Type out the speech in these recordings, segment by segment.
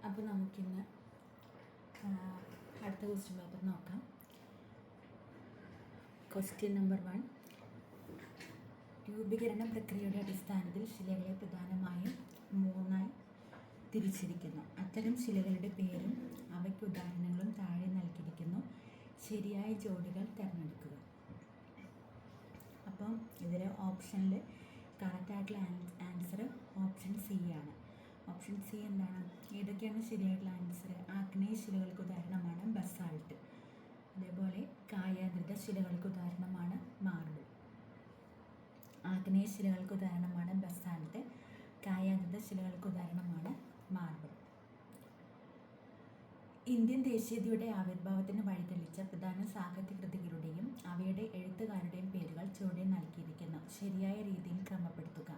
അപ്പോൾ നമുക്കിന്ന് അടുത്ത ക്വസ്റ്റ്യൻ പേപ്പർ നോക്കാം. Question number 1. രൂപീകരണ പ്രക്രിയയുടെ അടിസ്ഥാനത്തിൽ ശിലകളെ പ്രധാനമായും 3ആയി തിരിച്ചിരിക്കുന്നു. അത്തരം ശിലകളുടെ പേരും അവയ്ക്ക് ഉദാഹരണങ്ങളും താഴെ നൽകിയിരിക്കുന്നു. ശരിയായ ജോഡികൾ തിരഞ്ഞെടുക്കുക. അപ്പം ഇതിൽ ഓപ്ഷനിൽ കറക്റ്റായിട്ടുള്ള ആൻസർ ഓപ്ഷൻ സി ആണ്. ഓപ്ഷൻ സി എന്താണ്? ഏതൊക്കെയാണ് ശരിയായിട്ടുള്ള ആൻസർ? ആഗ്നേയ ശിലകൾക്ക് ഉദാഹരണമാണ് ബസാൾട്ട്. അതേപോലെ കായാതൃത ശിലകൾക്ക് ഉദാഹരണമാണ് മാർബിൾ. ആഗ്നേയ ശിലകൾക്ക് ഉദാഹരണമാണ് ബസാൾട്ട്. കായാതൃത ശിലകൾക്ക് ഉദാഹരണമാണ് മാർബിൾ. ഇന്ത്യൻ ദേശീയതയുടെ ആവിർഭാവത്തിന് വഴിതെളിച്ച പ്രധാന സാഹിത്യകൃതികളുടെയും അവയുടെ എഴുത്തുകാരുടെയും പേരുകൾ ചുവടെ നൽകിയിരിക്കുന്നു. ശരിയായ രീതിയിൽ ക്രമപ്പെടുത്തുക.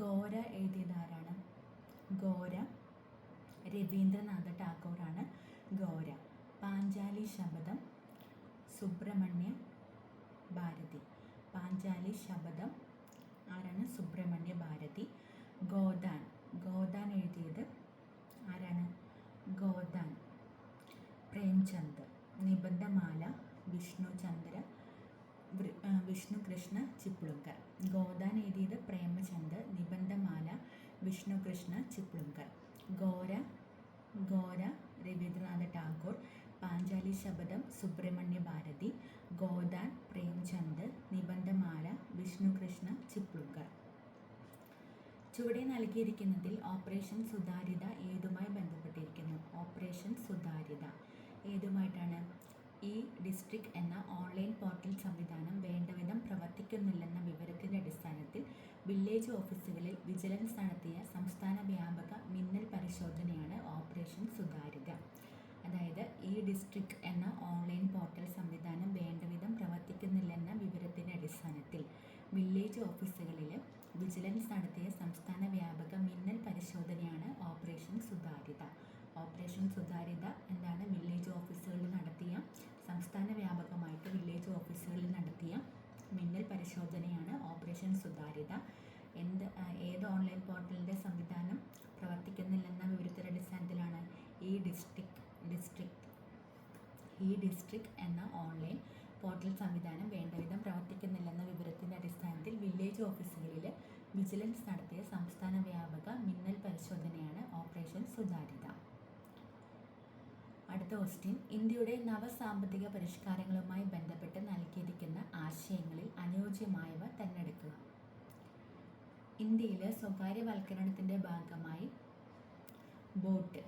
ഗോര എഴുതിയതാരാണ്? ഗോര രവീന്ദ്രനാഥ ടാഗോറാണ് ഗോര. പാഞ്ചാലി ശപഥം സുബ്രഹ്മണ്യ ഭാരതി. പാഞ്ചാലി ശപഥം ആരാണ്? സുബ്രഹ്മണ്യ ഭാരതി. ഗോദാൻ. ഗോദാൻ എഴുതിയത് ആരാണ്? ഗോദാൻ പ്രേംചന്ദ്. നിബന്ധമാല വിഷ്ണു കൃഷ്ണ ചിപ്ലുങ്കർ. ഗോദാൻ എഴുതിയത് പ്രേമചന്ദ്. നിബന്ധമാല വിഷ്ണു കൃഷ്ണ ചിപ്ലുങ്കർ. ഗോര രവീന്ദ്രനാഥ ടാഗോർ. പാഞ്ചാലി ശപഥം സുബ്രഹ്മണ്യ ഭാരതി. ഗോദാൻ പ്രേംചന്ദ്. നിബന്ധമാല വിഷ്ണു കൃഷ്ണ ചിപ്ലുങ്കർ. ചുവടെ നൽകിയിരിക്കുന്നതിൽ ഓപ്പറേഷൻ സുതാര്യത ഏതുമായി ബന്ധപ്പെട്ടിരിക്കുന്നു? ഓപ്പറേഷൻ സുതാര്യത ഏതുമായിട്ടാണ്? ഈ ഡിസ്ട്രിക്ട് എന്ന ഓൺലൈൻ പോർട്ടൽ സംവിധാനം വേണ്ടവിധം പ്രവർത്തിക്കുന്നില്ലെന്ന വിവരത്തിൻ്റെ അടിസ്ഥാനത്തിൽ വില്ലേജ് ഓഫീസുകളിൽ വിജിലൻസ് നടത്തിയ സംസ്ഥാന വ്യാപക മിന്നൽ പരിശോധനയാണ് ഓപ്പറേഷൻ സുതാര്യത. അതായത് ഈ ഡിസ്ട്രിക്ട് എന്ന ഓൺലൈൻ പോർട്ടൽ സംവിധാനം വേണ്ടവിധം പ്രവർത്തിക്കുന്നില്ലെന്ന വിവരത്തിൻ്റെ അടിസ്ഥാനത്തിൽ വില്ലേജ് ഓഫീസുകളിൽ വിജിലൻസ് നടത്തിയ സംസ്ഥാന വ്യാപക മിന്നൽ പരിശോധനയാണ് ഓപ്പറേഷൻ സുതാര്യത. ഓപ്പറേഷൻ സുതാര്യത എന്താണ്? വില്ലേജ് ഓഫീസുകളിൽ നടത്തിയ സംസ്ഥാന വ്യാപകമായിട്ട് വില്ലേജ് ഓഫീസുകളിൽ നടത്തിയ മിന്നൽ പരിശോധനയാണ് ഓപ്പറേഷൻ സുതാര്യത. ഏത് ഓൺലൈൻ പോർട്ടലിൻ്റെ സംവിധാനം പ്രവർത്തിക്കുന്നില്ലെന്ന വിവരത്തിൻ്റെ അടിസ്ഥാനത്തിലാണ് ഈ ഡിസ്ട്രിക്ട് എന്ന ഓൺലൈൻ പോർട്ടൽ സംവിധാനം വേണ്ടവിധം പ്രവർത്തിക്കുന്നില്ലെന്ന വിവരത്തിൻ്റെ അടിസ്ഥാനത്തിൽ വില്ലേജ് ഓഫീസുകളിൽ വിജിലൻസ് നടത്തിയ സംസ്ഥാന വ്യാപക മിന്നൽ പരിശോധനയാണ് ഓപ്പറേഷൻ സുതാര്യത. അടുത്ത ക്വസ്റ്റ്യൻ. ഇന്ത്യയുടെ നവസാമ്പത്തിക പരിഷ്കാരങ്ങളുമായി ബന്ധപ്പെട്ട് നൽകിയിരിക്കുന്ന ആശയങ്ങളിൽ അനുയോജ്യമായവ തിരഞ്ഞെടുക്കുക. ഇന്ത്യയിൽ സ്വകാര്യവൽക്കരണത്തിൻ്റെ ഭാഗമായി boat,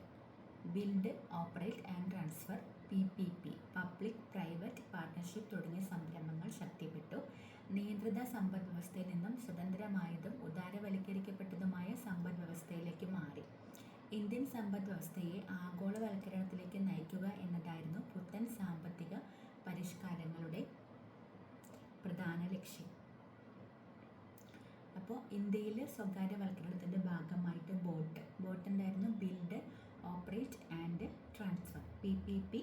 build, operate and transfer, PPP, public private partnership തുടങ്ങിയ സംരംഭങ്ങൾ ശക്തിപ്പെട്ടു. നിയന്ത്രിത സമ്പദ് വ്യവസ്ഥയിൽ നിന്നും സ്വതന്ത്രമായതും ഉദാരവൽക്കരിക്കപ്പെട്ടതുമായ സമ്പദ് വ്യവസ്ഥയിലേക്ക് മാറി. ഇന്ത്യൻ സമ്പദ് വ്യവസ്ഥയെ ആഗോളവൽക്കരണത്തിലേക്ക് നയിക്കുക എന്നതായിരുന്നു പുത്തൻ സാമ്പത്തിക പരിഷ്കാരങ്ങളുടെ പ്രധാന ലക്ഷ്യം. അപ്പോൾ ഇന്ത്യയിൽ സ്വകാര്യവൽക്കരണത്തിൻ്റെ ഭാഗമായിട്ട് ബോട്ട് എന്തായിരുന്നു? Build, operate and transfer, PPP,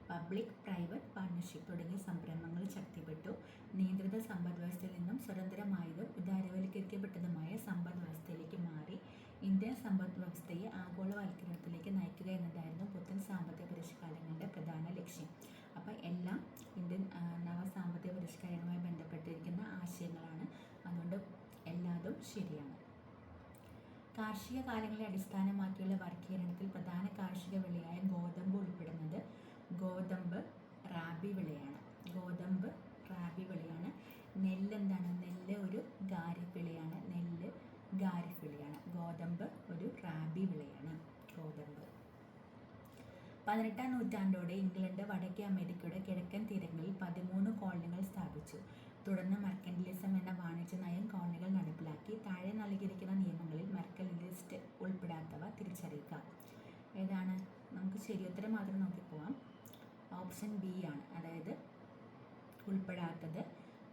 public private partnership തുടങ്ങിയ സംരംഭങ്ങൾ ശക്തിപ്പെട്ടു. നിയന്ത്രിത സമ്പദ് വ്യവസ്ഥയിൽ നിന്നും സ്വതന്ത്രമായതും ഉദാരവൽക്കരിക്കപ്പെട്ടതുമായ സമ്പദ് വ്യവസ്ഥയിലേക്ക് മാറി. ഇന്ത്യൻ സമ്പദ് വ്യവസ്ഥയെ ആഗോളവൽക്കരണത്തിലേക്ക് നയിക്കുക എന്നതായിരുന്നു പുത്തൻ സാമ്പത്തിക പരിഷ്കാരങ്ങളുടെ പ്രധാന ലക്ഷ്യം. അപ്പോൾ എല്ലാം ഇന്ത്യൻ നവസാമ്പത്തിക പരിഷ്കാരങ്ങളുമായി ബന്ധപ്പെട്ടിരിക്കുന്ന ആശയങ്ങളാണ്. അതുകൊണ്ട് എല്ലാതും ശരിയാണ്. കാർഷിക കാലങ്ങളെ അടിസ്ഥാനമാക്കിയുള്ള വർഗീകരണത്തിൽ പ്രധാന കാർഷിക വിളയായ ഗോതമ്പ് ഉൾപ്പെടുന്നത് ഗോതമ്പ് റാബി വിളയാണ്. നെല്ല് എന്താണ്? നെല്ല് ഒരു ഖാരിഫ് വിളയാണ്. ഗോതമ്പ് ഒരു റാബി വിളയാണ്. 18-ാം നൂറ്റാണ്ടോടെ ഇംഗ്ലണ്ട് വടക്കേ അമേരിക്കയുടെ കിഴക്കൻ തീരങ്ങളിൽ 13 കോളനികൾ സ്ഥാപിച്ചു. തുടർന്ന് മെർക്കന്റിലിസം എന്ന വാണിജ്യ നയം കോളനികൾ നടപ്പിലാക്കി. താഴെ നൽകിയിരിക്കുന്ന നിയമങ്ങളിൽ മെർക്കന്റിലിസ്റ്റ് ഉൾപ്പെടാത്തവ തിരിച്ചറിയുക. ഏതാണ്? നമുക്ക് ശരിയുത്തരം മാത്രം നോക്കിപ്പോവാം. ഓപ്ഷൻ ബി ആണ്. അതായത് ഉൾപ്പെടാത്തത്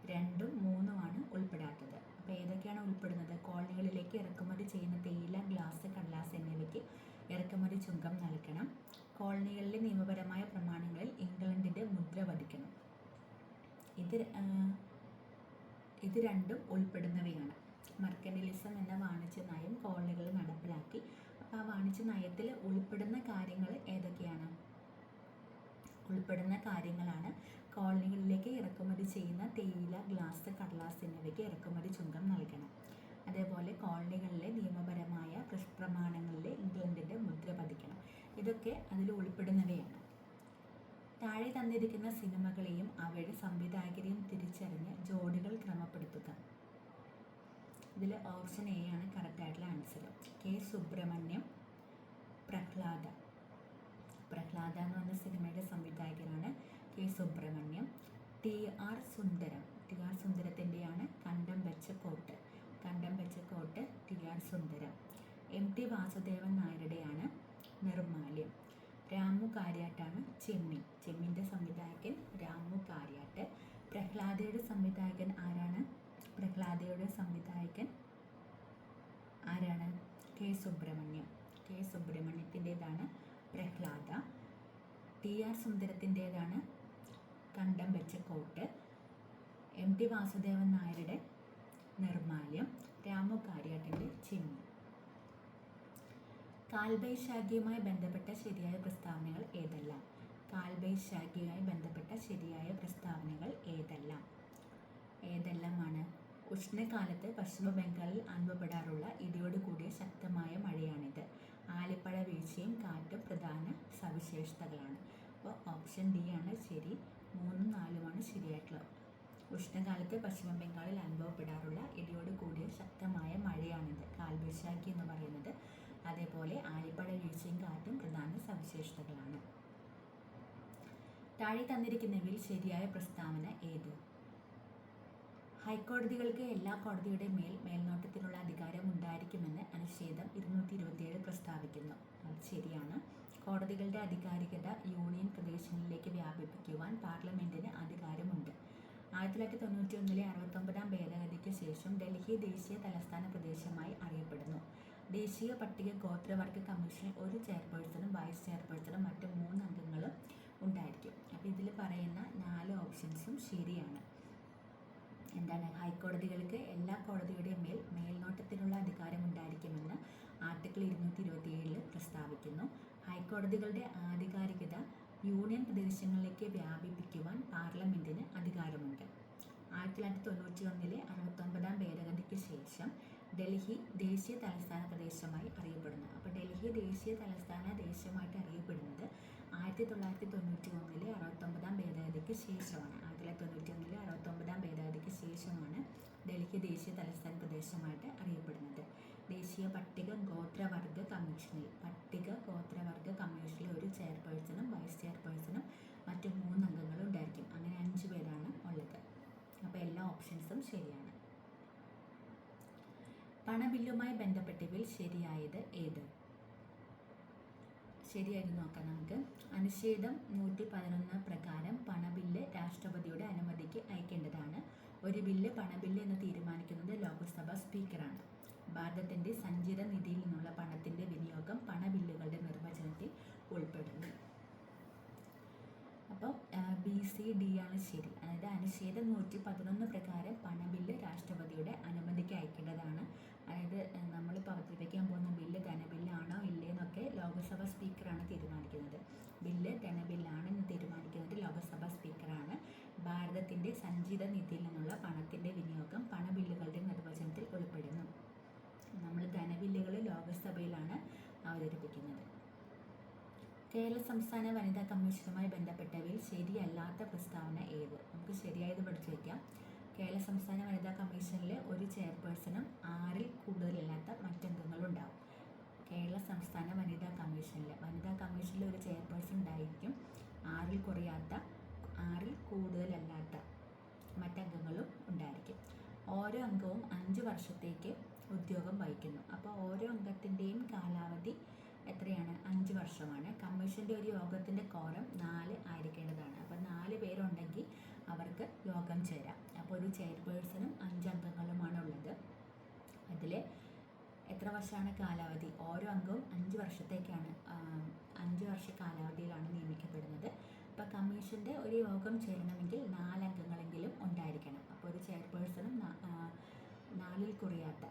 2ഉം 3ഉമാണ് ഉൾപ്പെടാത്തത്. അപ്പോൾ ഏതൊക്കെയാണ് ഉൾപ്പെടുന്നത്? കോളനികളിലേക്ക് ഇറക്കുമതി ചെയ്യുന്ന തേയില, ഗ്ലാസ്, കടലാസ് എന്നിവയ്ക്ക് ഇറക്കുമതി ചുങ്കം നൽകണം. കോളനികളിലെ നിയമപരമായ പ്രമാണങ്ങളിൽ ഇംഗ്ലണ്ടിൻ്റെ മുദ്ര പതിക്കണം. ഇത് രണ്ടും ഉൾപ്പെടുന്നവയാണ്. മെർക്കന്റിലിസം എന്ന വാണിജ്യ നയം കോളനികളിൽ നടപ്പിലാക്കി. അപ്പോൾ ആ വാണിജ്യ നയത്തിൽ ഉൾപ്പെടുന്ന കാര്യങ്ങൾ ഏതൊക്കെയാണ്? ഉൾപ്പെടുന്ന കാര്യങ്ങളാണ് കോളനികളിലേക്ക് ഇറക്കുമതി ചെയ്യുന്ന തേയില, ഗ്ലാസ്, കടലാസ് എന്നിവയ്ക്ക് ഇറക്കുമതി ചുങ്കം നൽകണം. അതേപോലെ കോളനികളിലെ നിയമപരമായ പ്രമാണങ്ങളിൽ ഇംഗ്ലണ്ടിൻ്റെ മുദ്ര പതിക്കണം. ഇതൊക്കെ അതിൽ ഉൾപ്പെടുന്നവയാണ്. താഴെ തന്നിരിക്കുന്ന സിനിമകളെയും അവയുടെ സംവിധായകരെയും തിരിച്ചറിഞ്ഞ് ജോഡികൾ ക്രമപ്പെടുത്തുക. ഇതിൽ ഓപ്ഷൻ എ ആണ് കറക്റ്റായിട്ടുള്ള ആൻസർ. കെ സുബ്രഹ്മണ്യം, പ്രഹ്ലാദ. പ്രഹ്ലാദ എന്ന് പറഞ്ഞ സിനിമയുടെ സംവിധായകനാണ് K Subrahmanyam. T R Sundaram. T R സുന്ദരത്തിൻ്റെയാണ് Kandam Vecha Kottu. Kandam Vecha Kottu T R Sundaram. M T Vasudevan നായരുടെയാണ് നിർമ്മാല്യം. രാമു കാര്യാട്ടാണ് ചെമ്മീൻ. ചെമ്മീൻ്റെ സംവിധായകൻ രാമു കാര്യാട്ട്. പ്രഹ്ലാദയുടെ സംവിധായകൻ ആരാണ്? പ്രഹ്ലാദയുടെ സംവിധായകൻ ആരാണ്? കെ സുബ്രഹ്മണ്യം. കെ സുബ്രഹ്മണ്യത്തിൻ്റെതാണ് പ്രഹ്ലാദ. ടി ആർ സുന്ദരത്തിൻ്റെതാണ് Kandam Vecha coat. M T Vasudevan നായരുടെ നിർമ്മാല്യം. രാമു കാര്യാട്ടിൻ്റെ ചെമ്മീൻ. കാൽബൈശാഖിയുമായി ബന്ധപ്പെട്ട ശരിയായ പ്രസ്താവനകൾ ഏതെല്ലാം? കാൽബൈശാഖിയുമായി ബന്ധപ്പെട്ട ശരിയായ പ്രസ്താവനകൾ ഏതെല്ലാമാണ്? ഉഷ്ണകാലത്ത് പശ്ചിമ ബംഗാളിൽ അനുഭവപ്പെടാറുള്ള ഇടിയോട് കൂടിയ ശക്തമായ മഴയാണിത്. ആലിപ്പഴ വീഴ്ചയും കാറ്റും പ്രധാന സവിശേഷതകളാണ്. അപ്പോൾ ഓപ്ഷൻ ഡി ആണ് ശരി. 3, 4 ശരിയായിട്ടുള്ളത്. ഉഷ്ണകാലത്ത് പശ്ചിമ ബംഗാളിൽ അനുഭവപ്പെടാറുള്ള ഇടിയോട് കൂടിയ ശക്തമായ മഴയാണിത്, കാൽബൈശാഖി എന്ന് പറയുന്നത്. അതേപോലെ ആലിപ്പഴ വീഴ്ചയും കാറ്റും പ്രധാന സവിശേഷതകളാണ്. താഴെ തന്നിരിക്കുന്നവയിൽ ശരിയായ പ്രസ്താവന ഏത്? ഹൈക്കോടതികൾക്ക് എല്ലാ കോടതിയുടെ മേൽനോട്ടത്തിനുള്ള അധികാരം ഉണ്ടായിരിക്കുമെന്ന് അനുച്ഛേദം 227 പ്രസ്താവിക്കുന്നു. അത് ശരിയാണ്. കോടതികളുടെ അധികാരികത യൂണിയൻ പ്രദേശങ്ങളിലേക്ക് വ്യാപിപ്പിക്കുവാൻ പാർലമെന്റിന് അധികാരമുണ്ട്. 1991 69 ഭേദഗതിക്ക് ശേഷം ഡൽഹി ദേശീയ തലസ്ഥാന പ്രദേശമായി അറിയപ്പെടുന്നു. ദേശീയ പട്ടിക ഗോത്രവർഗ കമ്മീഷനിൽ ഒരു ചെയർപേഴ്സണും വൈസ് ചെയർപേഴ്സണും മറ്റ് 3 അംഗങ്ങളും ഉണ്ടായിരിക്കും. അപ്പോൾ ഇതിൽ പറയുന്ന 4 ഓപ്ഷൻസും ശരിയാണ്. എന്താണ്? ഹൈക്കോടതികൾക്ക് എല്ലാ കോടതിയുടെയും മേൽനോട്ടത്തിനുള്ള അധികാരം ഉണ്ടായിരിക്കുമെന്ന് ആർട്ടിക്കിൾ 227 പ്രസ്താവിക്കുന്നു. ഹൈക്കോടതികളുടെ ആധികാരികത യൂണിയൻ പ്രദേശങ്ങളിലേക്ക് വ്യാപിപ്പിക്കുവാൻ പാർലമെന്റിന് അധികാരമുണ്ട്. 1991 69 ഭേദഗതിക്ക് ശേഷം ഡൽഹി ദേശീയ തലസ്ഥാന പ്രദേശമായി അറിയപ്പെടുന്നു. അപ്പോൾ ഡൽഹി ദേശീയ തലസ്ഥാന ദേശമായിട്ട് അറിയപ്പെടുന്നത് 1991 69 ഭേദഗതിക്ക് ശേഷമാണ്. 1991 69 ഭേദഗതിക്ക് ശേഷമാണ് ഡൽഹി ദേശീയ തലസ്ഥാന പ്രദേശമായിട്ട് അറിയപ്പെടുന്നത്. ദേശീയ പട്ടിക ഗോത്രവർഗ കമ്മീഷനിൽ ഒരു ചെയർപേഴ്സണും വൈസ് ചെയർപേഴ്സണും മറ്റ് 3 അംഗങ്ങളും ഉണ്ടായിരിക്കും. അങ്ങനെ 5 പേരാണ് ഉള്ളത്. അപ്പോൾ എല്ലാ ഓപ്ഷൻസും ശരിയാണ്. പണബില്ലുമായി ബന്ധപ്പെട്ടവയിൽ ശരിയായത് ഏത്? ശരിയായിട്ട് നോക്കാം നമുക്ക്. അനുച്ഛേദം 111 പ്രകാരം പണബില്ല് രാഷ്ട്രപതിയുടെ അനുമതിക്ക് അയക്കേണ്ടതാണ്. ഒരു പണബില്ല് എന്ന് തീരുമാനിക്കുന്നത് ലോക്സഭ സ്പീക്കറാണ്. ഭാരതത്തിൻ്റെ സഞ്ചിത നിധിയിൽ നിന്നുള്ള പണത്തിൻ്റെ വിനിയോഗം പണബില്ലുകളുടെ നിർവചനത്തിൽ ഉൾപ്പെടുന്നു. അപ്പോൾ BC-D ആണ് ശരി. അതായത് അനുച്ഛേദം 111 പ്രകാരം പണബില്ല് രാഷ്ട്രപതിയുടെ അനുമതിക്ക് അയക്കേണ്ടതാണ്. അതായത് നമ്മളിപ്പോൾ അവതരിപ്പിക്കാൻ പോകുന്ന ബില്ല് ധനബില്ലാണോ ഇല്ലേന്നൊക്കെ ലോക്സഭ സ്പീക്കറാണ് തീരുമാനിക്കുന്നത്. ബില്ല് ധനബില്ലാണെന്ന് തീരുമാനിക്കുന്നത് ലോക്സഭ സ്പീക്കറാണ്. ഭാരതത്തിൻ്റെ സഞ്ചിത നിധിയിൽ നിന്നുള്ള പണത്തിൻ്റെ വിനിയോഗം പണബില്ലുകളുടെ നിർവചനത്തിൽ ഉൾപ്പെടുന്നു. നമ്മൾ ധനബില്ലുകൾ ലോക്സഭയിലാണ് അവതരിപ്പിക്കുന്നത്. കേരള സംസ്ഥാന വനിതാ കമ്മീഷനുമായി ബന്ധപ്പെട്ടവയിൽ ശരിയല്ലാത്ത പ്രസ്താവന ഏത്? നമുക്ക് ശരിയായത് പഠിച്ചു വയ്ക്കാം. കേരള സംസ്ഥാന വനിതാ കമ്മീഷനിൽ ഒരു ചെയർപേഴ്സണും 6-ൽ കൂടുതലല്ലാത്ത മറ്റംഗങ്ങളുണ്ടാവും. കേരള സംസ്ഥാന വനിതാ കമ്മീഷനിൽ ഒരു ചെയർപേഴ്സൺ ഉണ്ടായിരിക്കും. 6-ൽ കൂടുതലല്ലാത്ത മറ്റംഗങ്ങളും ഉണ്ടായിരിക്കും. ഓരോ അംഗവും 5 വർഷത്തേക്ക് ഉദ്യോഗം വഹിക്കുന്നു. അപ്പോൾ ഓരോ അംഗത്തിൻ്റെയും കാലാവധി എത്രയാണ്? 5 വർഷമാണ്. കമ്മീഷൻ്റെ ഒരു യോഗത്തിൻ്റെ കോറം 4 ആയിരിക്കേണ്ടതാണ്. അപ്പോൾ 4 പേരുണ്ടെങ്കിൽ അവർക്ക് യോഗം ചേരാം. അപ്പോൾ ഒരു ചെയർപേഴ്സണും 5 അംഗങ്ങളുമാണ് ഉള്ളത്. അതിൽ എത്ര വർഷമാണ് കാലാവധി? ഓരോ അംഗവും 5 വർഷത്തേക്കാണ് 5 വർഷ കാലാവധിയിലാണ് നിയമിക്കപ്പെടുന്നത്. അപ്പോൾ കമ്മീഷൻ്റെ ഒരു യോഗം ചേരണമെങ്കിൽ 4 അംഗങ്ങളെങ്കിലും ഉണ്ടായിരിക്കണം. അപ്പോൾ ഒരു ചെയർപേഴ്സണും 4-ൽ കുറയാത്ത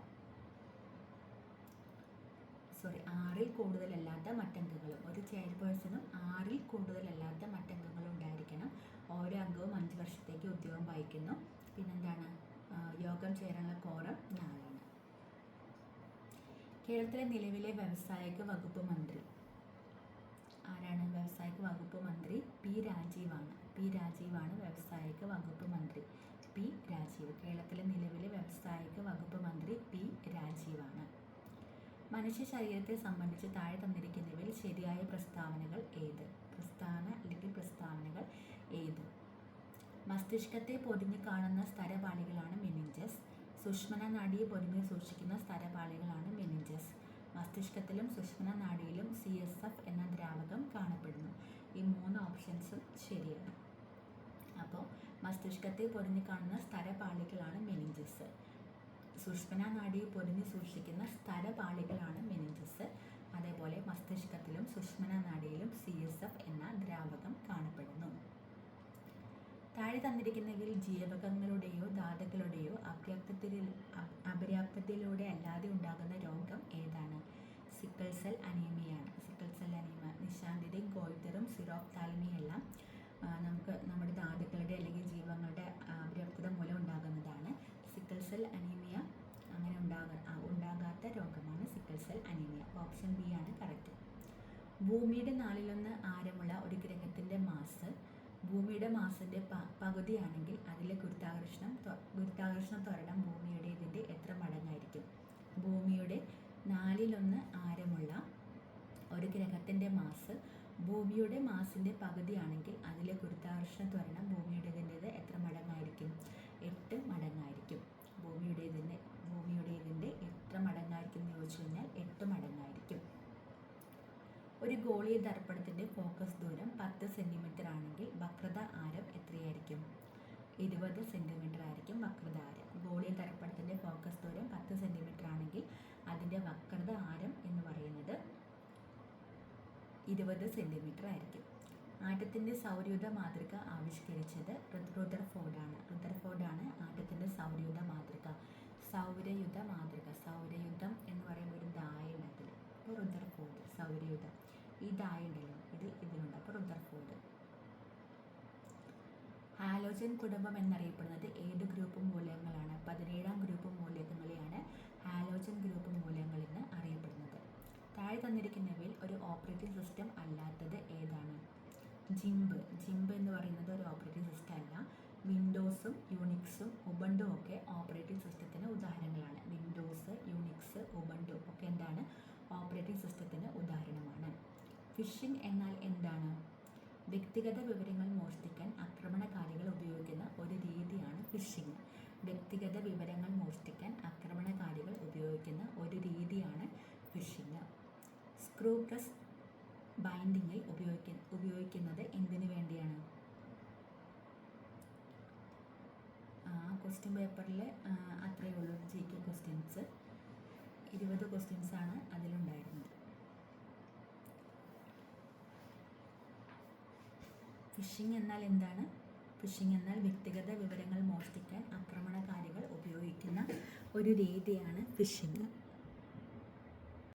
ആറിൽ കൂടുതലല്ലാത്ത മറ്റംഗങ്ങളും. ഒരു ചെയർപേഴ്സണും 6ൽ കൂടുതലല്ലാത്ത മറ്റംഗങ്ങളും ഉണ്ടായിരിക്കണം. ഓരോ അംഗവും 5 വർഷത്തേക്ക് ഉദ്യോഗം വഹിക്കുന്നു. പിന്നെന്താണ്, യോഗം ചേരാനുള്ള കോറം 4 ആണ്. കേരളത്തിലെ നിലവിലെ വ്യവസായിക വകുപ്പ് മന്ത്രി ആരാണ്? വ്യവസായിക വകുപ്പ് മന്ത്രി പി രാജീവാണ്. പി രാജീവാണ് വ്യവസായിക വകുപ്പ് മന്ത്രി. പി രാജീവ്. കേരളത്തിലെ നിലവിലെ വ്യവസായിക വകുപ്പ് മന്ത്രി പി രാജീവാണ്. മനുഷ്യ ശരീരത്തെ സംബന്ധിച്ച് താഴെ തന്നിരിക്കുന്നവയിൽ ശരിയായ പ്രസ്താവനകൾ ഏത്? പ്രസ്താവനകൾ ഏത്? മസ്തിഷ്കത്തെ പൊതിഞ്ഞു കാണുന്ന സ്തരപാളികളാണ് മെനിഞ്ചസ്. സുഷ്മന നാഡിയെ പൊതിഞ്ഞു സൂക്ഷിക്കുന്ന സ്തരപാളികളാണ് മെനിഞ്ചസ്. മസ്തിഷ്കത്തിലും സുഷ്മന നാഡിയിലും CSF എന്ന ദ്രാവകം കാണപ്പെടുന്നു. ഈ 3 ഓപ്ഷൻസും ശരിയാണ്. അപ്പോൾ മസ്തിഷ്കത്തെ പൊതിഞ്ഞു കാണുന്ന സ്തരപാളികളാണ് മെനിഞ്ചസ്. സുഷ്മന നാഡിയെ പൊതിഞ്ഞു സൂക്ഷിക്കുന്ന സ്തരപാളികളാണ് മെനിഞ്ചസ്. അതേപോലെ മസ്തിഷ്കത്തിലും സുഷ്മന നാഡിയിലും CSF എന്ന ദ്രാവകം കാണപ്പെടുന്നു. താഴെ തന്നിരിക്കുന്നവയിൽ ജീവകങ്ങളുടെയോ ധാതുക്കളുടെയോ അപര്യാപ്തതയിലൂടെ അല്ലാതെ ഉണ്ടാകുന്ന രോഗം ഏതാണ്? Sickle cell അനീമിയയാണ്. നിശാന്തിതയും ഗോയിറ്ററും സിറോപ്താൽമിയെല്ലാം നമ്മുടെ ധാതുക്കളുടെ അല്ലെങ്കിൽ ജീവങ്ങളുടെ അപര്യാപ്തത മൂലം ഉണ്ടാകുന്നതാണ്. സിക്കിൾ സെൽ അനീമിയ അങ്ങനെ ഉണ്ടാകാത്ത രോഗമാണ് sickle cell anaemia. Option B ആണ് കറക്റ്റ്. ഭൂമിയുടെ 4/1 ആരമുള്ള ഒരു ഗ്രഹത്തിൻ്റെ മാസ് ഭൂമിയുടെ മാസിൻ്റെ പകുതിയാണെങ്കിൽ അതിലെ ഗുരുത്വാകർഷണ ത്വരണം ഭൂമിയുടേതിൻ്റെ എത്ര മടങ്ങായിരിക്കും? ഭൂമിയുടെ 4/1 ആരമുള്ള ഒരു ഗ്രഹത്തിൻ്റെ മാസ് ഭൂമിയുടെ മാസിൻ്റെ പകുതിയാണെങ്കിൽ അതിലെ ഗുരുത്വാകർഷണ ത്വരണം ഭൂമിയുടേതിൻ്റേത് എത്ര മടങ്ങായിരിക്കും? 8 മടങ്ങായിരിക്കും. ഭൂമിയുടേതിൻ്റെ എത്ര മടങ്ങായിരിക്കും എന്ന് ചോദിച്ചു കഴിഞ്ഞാൽ 8 മടങ്ങായിരിക്കും. ഒരു ഗോളീയ ദർപ്പണത്തിൻ്റെ ഫോക്കസ് ദൂരം 10 സെൻറ്റിമീറ്റർ ആണെങ്കിൽ വക്രത ആരം എത്രയായിരിക്കും? 20 സെൻറ്റിമീറ്റർ ആയിരിക്കും വക്രത ആരം. ഗോളീയ ദർപ്പണത്തിൻ്റെ ഫോക്കസ് ദൂരം 10 സെൻറ്റിമീറ്റർ ആണെങ്കിൽ അതിൻ്റെ വക്രത ആരം എന്ന് പറയുന്നത് 20 സെൻറ്റിമീറ്റർ ആയിരിക്കും. ആറ്റത്തിൻ്റെ സൗരയൂഥ മാതൃക ആവിഷ്കരിച്ചത് റുദർഫോർഡാണ് ആറ്റത്തിൻ്റെ സൗരയൂഥ മാതൃക. സൗരയൂഥം എന്ന് പറയുമ്പോൾ ഒരു ദായുണ്ട് അതിൽ. അപ്പോൾ റുദർഫോർഡ് സൗരയൂഥം. ഈ ദായുണ്ടല്ലോ, ഇതിലുണ്ട്. അപ്പോൾ റുദർഫോർഡ്. ഹാലോജൻ കുടുംബം എന്നറിയപ്പെടുന്നത് ഏത് ഗ്രൂപ്പ് മൂലകങ്ങളാണ്? 17ാം ഗ്രൂപ്പ് മൂലകങ്ങളെയാണ് ഹാലോജൻ ഗ്രൂപ്പ് മൂലകങ്ങൾ എന്ന് അറിയപ്പെടുന്നത്. താഴെ തന്നിരിക്കുന്നവയിൽ ഒരു ഓപ്പറേറ്റിംഗ് സിസ്റ്റം അല്ലാത്തത് ഏതാണ്? ജിംബ് എന്ന് പറയുന്നത് ഒരു ഓപ്പറേറ്റിംഗ് സിസ്റ്റം അല്ല. വിൻഡോസും യൂണിക്സും ഉബുണ്ടു ഒക്കെ ഓപ്പറേറ്റിംഗ് സിസ്റ്റത്തിന് ഉദാഹരണങ്ങളാണ്. വിൻഡോസ്, യൂണിക്സ്, ഉബുണ്ടു ഒക്കെ എന്താണ്? ഓപ്പറേറ്റിംഗ് സിസ്റ്റത്തിന് ഉദാഹരണമാണ്. ഫിഷിംഗ് എന്നാൽ എന്താണ്? വ്യക്തിഗത വിവരങ്ങൾ മോഷ്ടിക്കാൻ ആക്രമണകാരികൾ ഉപയോഗിക്കുന്ന ഒരു രീതിയാണ് ഫിഷിംഗ്. വ്യക്തിഗത വിവരങ്ങൾ മോഷ്ടിക്കാൻ ആക്രമണകാരികൾ ഉപയോഗിക്കുന്ന ഒരു രീതിയാണ് ഫിഷിംഗ്. സ്ക്രൂ പ്രസ് ബൈൻഡിങ്ങിൽ ഉപയോഗിക്കുന്നത് എന്തിനു വേണ്ടിയാണ്? ക്വസ്റ്റ്യൻ പേപ്പറിൽ അത്രയേ ഉള്ളൂ. GK questions 20 ക്വസ്റ്റ്യൻസാണ് അതിലുണ്ടായിരുന്നത്. ഫിഷിംഗ് എന്നാൽ എന്താണ്? ഫിഷിംഗ് എന്നാൽ വ്യക്തിഗത വിവരങ്ങൾ മോഷ്ടിക്കാൻ ആക്രമണകാരികൾ ഉപയോഗിക്കുന്ന ഒരു രീതിയാണ് ഫിഷിംഗ്.